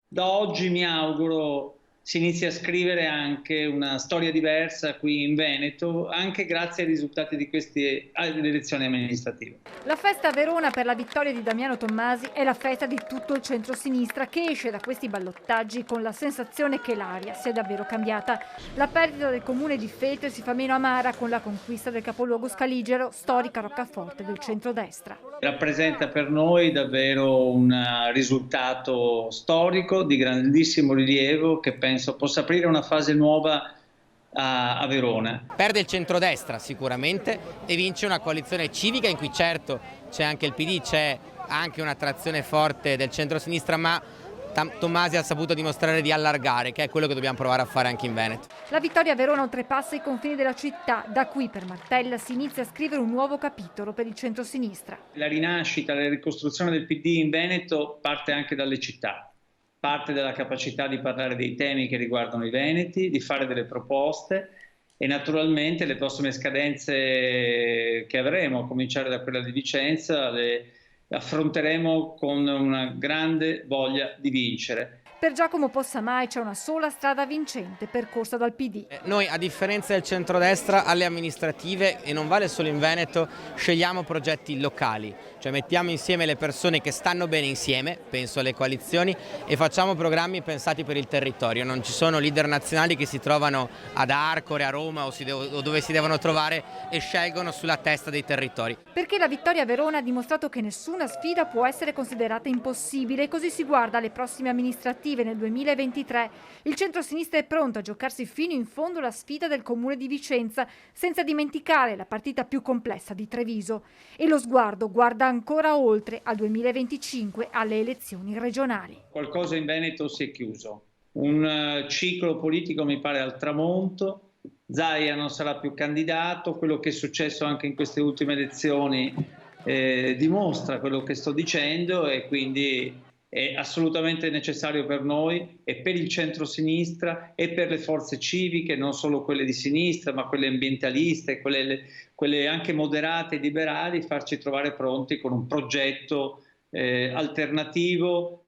Da oggi mi auguro si inizi a scrivere anche una storia diversa qui in Veneto, anche grazie ai risultati di queste elezioni amministrative. La festa a Verona per la vittoria di Damiano Tommasi è la festa di tutto il centro-sinistra che esce da questi ballottaggi con la sensazione che l'aria sia davvero cambiata. La perdita del comune di Feltre si fa meno amara con la conquista del capoluogo scaligero, storica roccaforte del centrodestra. Rappresenta per noi davvero un risultato storico di grandissimo rilievo che penso possa aprire una fase nuova a Verona. Perde il centrodestra sicuramente e vince una coalizione civica in cui certo c'è anche il PD, c'è anche un'attrazione forte del centro-sinistra, ma Tommasi ha saputo dimostrare di allargare, che è quello che dobbiamo provare a fare anche in Veneto. La vittoria a Verona oltrepassa i confini della città, da qui per Martella si inizia a scrivere un nuovo capitolo per il centro-sinistra. La rinascita, la ricostruzione del PD in Veneto parte anche dalle città, parte dalla capacità di parlare dei temi che riguardano i veneti, di fare delle proposte e naturalmente le prossime scadenze che avremo, a cominciare da quella di Vicenza, le affronteremo con una grande voglia di vincere. Per Giacomo Possamai c'è una sola strada vincente percorsa dal PD. Noi, a differenza del centrodestra, alle amministrative, e non vale solo in Veneto, scegliamo progetti locali, cioè mettiamo insieme le persone che stanno bene insieme, penso alle coalizioni, e facciamo programmi pensati per il territorio. Non ci sono leader nazionali che si trovano ad Arcore, a Roma o dove si devono trovare e scelgono sulla testa dei territori. Perché la vittoria a Verona ha dimostrato che nessuna sfida può essere considerata impossibile e così si guarda alle prossime amministrative nel 2023. Il centro-sinistra è pronto a giocarsi fino in fondo la sfida del comune di Vicenza, senza dimenticare la partita più complessa di Treviso. E lo sguardo guarda ancora oltre al 2025, alle elezioni regionali. Qualcosa in Veneto si è chiuso, un ciclo politico mi pare al tramonto. Zaia non sarà più candidato, quello che è successo anche in queste ultime elezioni dimostra quello che sto dicendo e quindi è assolutamente necessario per noi e per il centro-sinistra e per le forze civiche, non solo quelle di sinistra ma quelle ambientaliste, quelle anche moderate e liberali, farci trovare pronti con un progetto alternativo